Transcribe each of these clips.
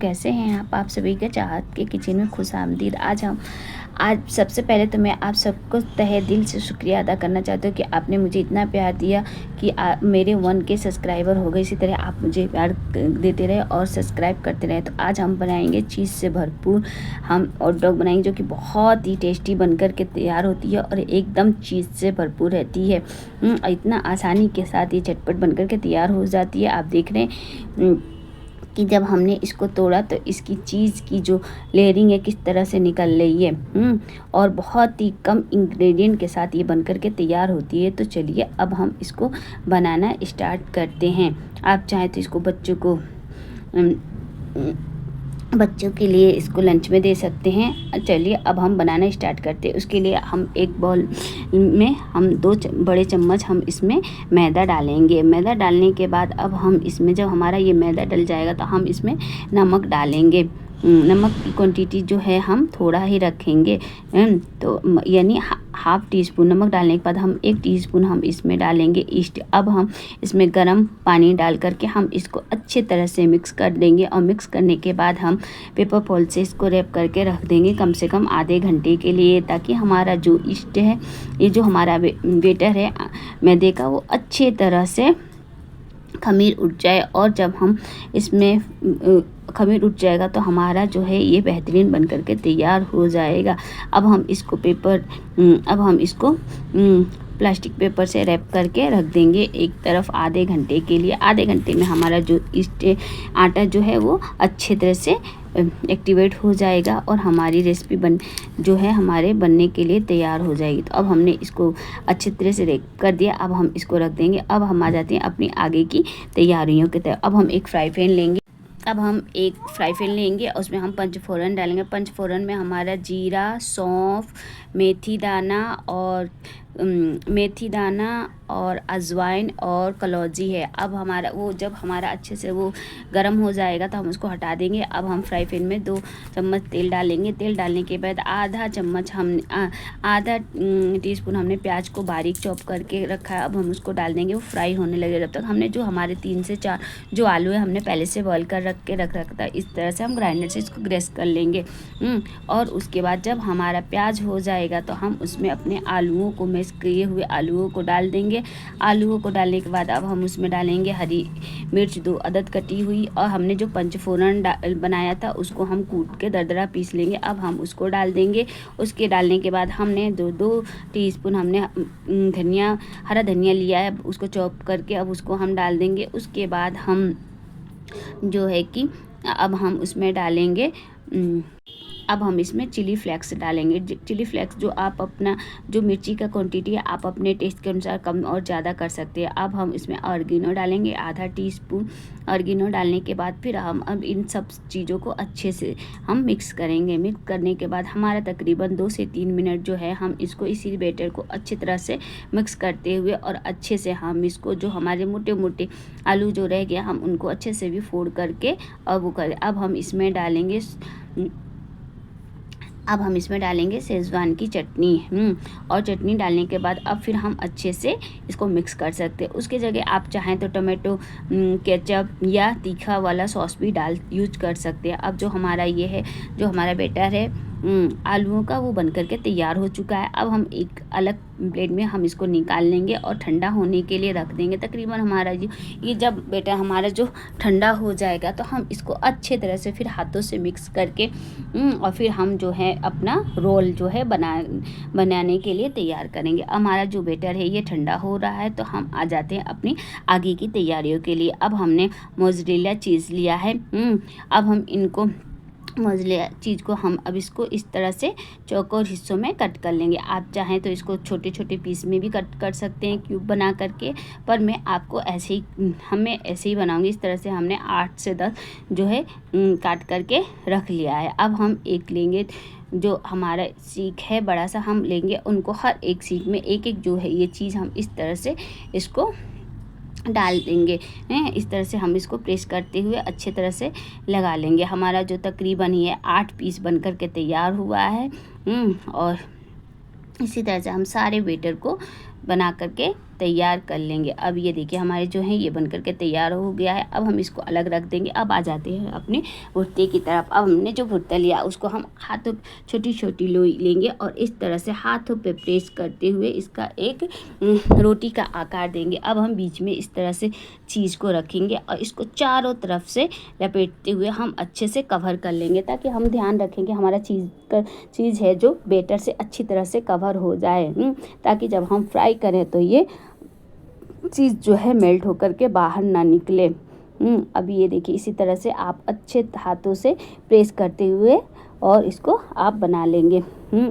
कैसे हैं आप सभी के चाहत के किचन में खुशामदीद। आज सबसे पहले तो मैं आप सबको तहे दिल से शुक्रिया अदा करना चाहती हूँ कि आपने मुझे इतना प्यार दिया कि मेरे 1K सब्सक्राइबर हो गए। इसी तरह आप मुझे प्यार देते रहे और सब्सक्राइब करते रहे। तो आज हम बनाएंगे चीज़ से भरपूर हम हॉट डॉग बनाएंगे, जो कि बहुत ही टेस्टी बनकर के तैयार होती है और एकदम चीज़ से भरपूर रहती है। इतना आसानी के साथ ये झटपट बनकर के तैयार हो जाती है। आप देख रहे हैं कि जब हमने इसको तोड़ा तो इसकी चीज़ की जो लेयरिंग है किस तरह से निकल रही है। और बहुत ही कम इंग्रेडिएंट के साथ ये बनकर के तैयार होती है। तो चलिए अब हम इसको बनाना स्टार्ट करते हैं। आप चाहें तो इसको बच्चों के लिए इसको लंच में दे सकते हैं। चलिए अब हम बनाना स्टार्ट करते हैं। उसके लिए हम एक बाउल में हम 2 बड़े चम्मच हम इसमें मैदा डालेंगे। मैदा डालने के बाद अब हम इसमें जब हमारा ये मैदा डल जाएगा तो हम इसमें नमक डालेंगे। नमक की क्वांटिटी जो है हम थोड़ा ही रखेंगे, तो यानी हाफ टी स्पून नमक डालने के बाद हम 1 टीस्पून हम इसमें डालेंगे ईस्ट। अब हम इसमें गर्म पानी डाल करके हम इसको अच्छे तरह से मिक्स कर देंगे और मिक्स करने के बाद हम पेपर फॉल से इसको रैप करके रख देंगे कम से कम आधे घंटे के लिए, ताकि हमारा जो ईस्ट है, ये जो हमारा बेटर है मैदे का, वो अच्छे तरह से खमीर उठ जाए। और जब हम इसमें खमीर उठ जाएगा तो हमारा जो है ये बेहतरीन बन करके तैयार हो जाएगा। अब हम इसको प्लास्टिक पेपर से रैप करके रख देंगे एक तरफ आधे घंटे के लिए। आधे घंटे में हमारा जो आटा जो है वो अच्छे तरह से एक्टिवेट हो जाएगा और हमारी रेसिपी जो है हमारे बनने के लिए तैयार हो जाएगी। तो अब हमने इसको अच्छे तरह से रैप कर दिया। अब हम इसको रख देंगे। अब हम आ जाते हैं अपनी आगे की तैयारियों की तरफ। अब हम एक फ्राई पैन लेंगे और उसमें हम पंचफोरन डालेंगे। पंचफोरन में हमारा जीरा, सौंफ, मेथी दाना और अजवाइन और कलौजी है। अब जब हमारा अच्छे से वो गर्म हो जाएगा तो हम उसको हटा देंगे। अब हम फ्राई पैन में 2 चम्मच तेल डालेंगे। तेल डालने के बाद आधा टीस्पून हमने प्याज को बारीक चॉप करके रखा है। अब हम उसको डाल देंगे, वो फ्राई होने लगे। जब तक हमने जो हमारे 3 से 4 जो आलू है हमने पहले से बॉईल कर रखा था, इस तरह से हम ग्राइंडर से इसको ग्रेस कर लेंगे। और उसके बाद जब हमारा प्याज हो जाएगा तो हम उसमें अपने आलूओं को मैश किए हुए आलूओं को डाल देंगे। आलूओं को डालने के बाद अब हम उसमें डालेंगे हरी मिर्च 2 अदद कटी हुई, और हमने जो पंचफोरन बनाया था उसको हम कूट के दरदरा पीस लेंगे। अब हम उसको डाल देंगे। उसके डालने के बाद हमने 2 टीस्पून हमने हरा धनिया लिया है, उसको चॉप करके अब उसको हम डाल देंगे। उसके बाद हम जो है कि अब हम उसमें डालेंगे अब हम इसमें चिली फ्लेक्स डालेंगे। चिली फ्लेक्स जो आप अपना जो मिर्ची का क्वांटिटी है आप अपने टेस्ट के अनुसार कम और ज़्यादा कर सकते हैं। अब हम इसमें ऑरिगेनो डालेंगे, आधा टीस्पून ऑरिगेनो डालने के बाद फिर हम अब इन सब चीज़ों को अच्छे से हम मिक्स करेंगे। मिक्स करने के बाद हमारा तकरीबन 2 से 3 मिनट जो है हम इसको इसी बैटर को अच्छी तरह से मिक्स करते हुए और अच्छे से हम इसको जो हमारे मोटे मोटे आलू जो रह गया हम उनको अच्छे से भी फोल्ड करके और वो करें। अब हम इसमें डालेंगे शेजवान की चटनी। और चटनी डालने के बाद अब फिर हम अच्छे से इसको मिक्स कर सकते हैं। उसके जगह आप चाहें तो टमाटो केचप या तीखा वाला सॉस भी यूज कर सकते हैं। अब जो हमारा बैटर है आलूओं का, वो बनकर के तैयार हो चुका है। अब हम एक अलग प्लेट में हम इसको निकाल लेंगे और ठंडा होने के लिए रख देंगे। तकरीबन हमारा ये जब बैटर हमारा जो ठंडा हो जाएगा तो हम इसको अच्छे तरह से फिर हाथों से मिक्स करके और फिर हम जो है अपना रोल जो है बनाने के लिए तैयार करेंगे। हमारा जो बैटर है ये ठंडा हो रहा है तो हम आ जाते हैं अपनी आगे की तैयारियों के लिए। अब हमने मोज़रेला चीज़ लिया है। अब हम मोज़रेला चीज़ को हम अब इसको इस तरह से चौकोर हिस्सों में कट कर लेंगे। आप चाहें तो इसको छोटे छोटे पीस में भी कट कर सकते हैं, क्यूब बना करके, पर मैं आपको ऐसे ही बनाऊंगी। इस तरह से हमने 8 से 10 जो है काट करके रख लिया है। अब हम एक लेंगे, जो हमारा सीख है बड़ा सा हम लेंगे, उनको हर एक सीख में एक एक जो है ये चीज़ हम इस तरह से इसको डाल देंगे। इस तरह से हम इसको प्रेस करते हुए अच्छे तरह से लगा लेंगे। हमारा जो तकरीबन ये 8 पीस बनकर के तैयार हुआ है। और इसी तरह से हम सारे बैटर को बना करके तैयार कर लेंगे। अब ये देखिए हमारे जो है ये बन करके तैयार हो गया है। अब हम इसको अलग रख देंगे। अब आ जाते हैं अपने भुट्टे की तरफ। अब हमने जो भुट्टा लिया उसको हम हाथों छोटी छोटी लोई लेंगे और इस तरह से हाथों पे प्रेस करते हुए इसका एक रोटी का आकार देंगे। अब हम बीच में इस तरह से चीज़ को रखेंगे और इसको चारों तरफ से लपेटते हुए हम अच्छे से कवर कर लेंगे, ताकि हम ध्यान रखेंगे हमारा चीज़ है जो बेटर से अच्छी तरह से कवर हो जाए, ताकि जब हम फ्राई करें तो ये चीज़ जो है मेल्ट होकर के बाहर ना निकले। अब ये देखिए इसी तरह से आप अच्छे हाथों से प्रेस करते हुए और इसको आप बना लेंगे।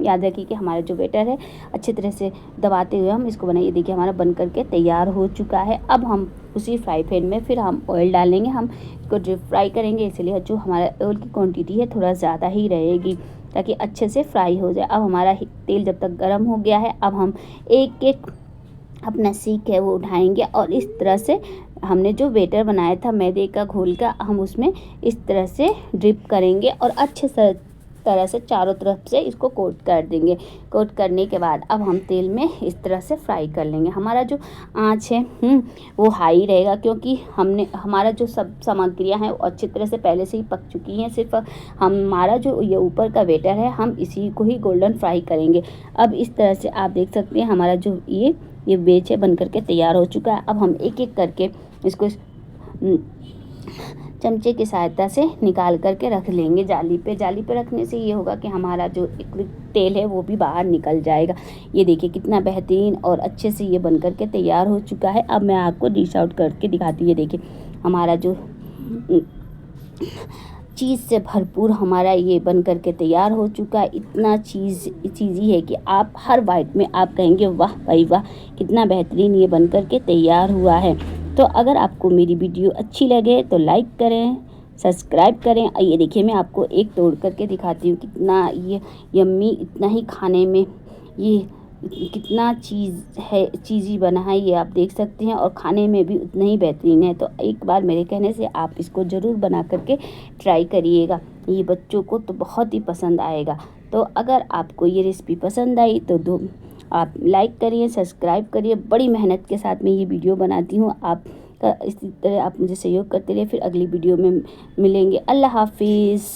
याद रखिए कि हमारा जो बैटर है अच्छी तरह से दबाते हुए हम इसको बनाइए। देखिए हमारा बन करके तैयार हो चुका है। अब हम उसी फ्राई पैन में फिर हम ऑयल डालेंगे, हम इसको डीप फ्राई करेंगे, इसलिए जो हमारा ऑयल की क्वांटिटी है थोड़ा ज़्यादा ही रहेगी, ताकि अच्छे से फ्राई हो जाए। अब हमारा तेल जब तक गर्म हो गया है, अब हम एक एक अपना सीख है वो उठाएंगे और इस तरह से हमने जो बैटर बनाया था मैदे का घोल का, हम उसमें इस तरह से ड्रिप करेंगे और अच्छे तरह से चारों तरफ से इसको कोट कर देंगे। कोट करने के बाद अब हम तेल में इस तरह से फ्राई कर लेंगे। हमारा जो आँच है वो हाई रहेगा, क्योंकि हमारा जो सब सामग्रियां हैं वो अच्छी तरह से पहले से ही पक चुकी हैं। सिर्फ हमारा जो ये ऊपर का बैटर है हम इसी को ही गोल्डन फ्राई करेंगे। अब इस तरह से आप देख सकते हैं हमारा जो ये बेच है बन करके तैयार हो चुका है। अब हम एक एक करके इसको चमचे की सहायता से निकाल करके रख लेंगे जाली पे। जाली पे रखने से ये होगा कि हमारा जो तेल है वो भी बाहर निकल जाएगा। ये देखिए कितना बेहतरीन और अच्छे से ये बन करके तैयार हो चुका है। अब मैं आपको डिश आउट करके दिखाती हूँ। ये देखिए हमारा जो चीज़ से भरपूर हमारा ये बन करके तैयार हो चुका है। इतना चीज़ी है कि आप हर बाइट में आप कहेंगे वाह भाई वाह, कितना बेहतरीन ये बन करके तैयार हुआ है। तो अगर आपको मेरी वीडियो अच्छी लगे तो लाइक करें, सब्सक्राइब करें। ये देखिए मैं आपको एक तोड़ करके दिखाती हूँ, कितना ये यम्मी, इतना ही खाने में ये कितना चीज़ी बना है, ये आप देख सकते हैं, और खाने में भी उतना ही बेहतरीन है। तो एक बार मेरे कहने से आप इसको ज़रूर बना करके ट्राई करिएगा, ये बच्चों को तो बहुत ही पसंद आएगा। तो अगर आपको ये रेसिपी पसंद आई तो आप लाइक करिए, सब्सक्राइब करिए। बड़ी मेहनत के साथ मैं ये वीडियो बनाती हूँ, आपका इसी तरह आप मुझे सहयोग करते रहिए। फिर अगली वीडियो में मिलेंगे। अल्लाह हाफिज़।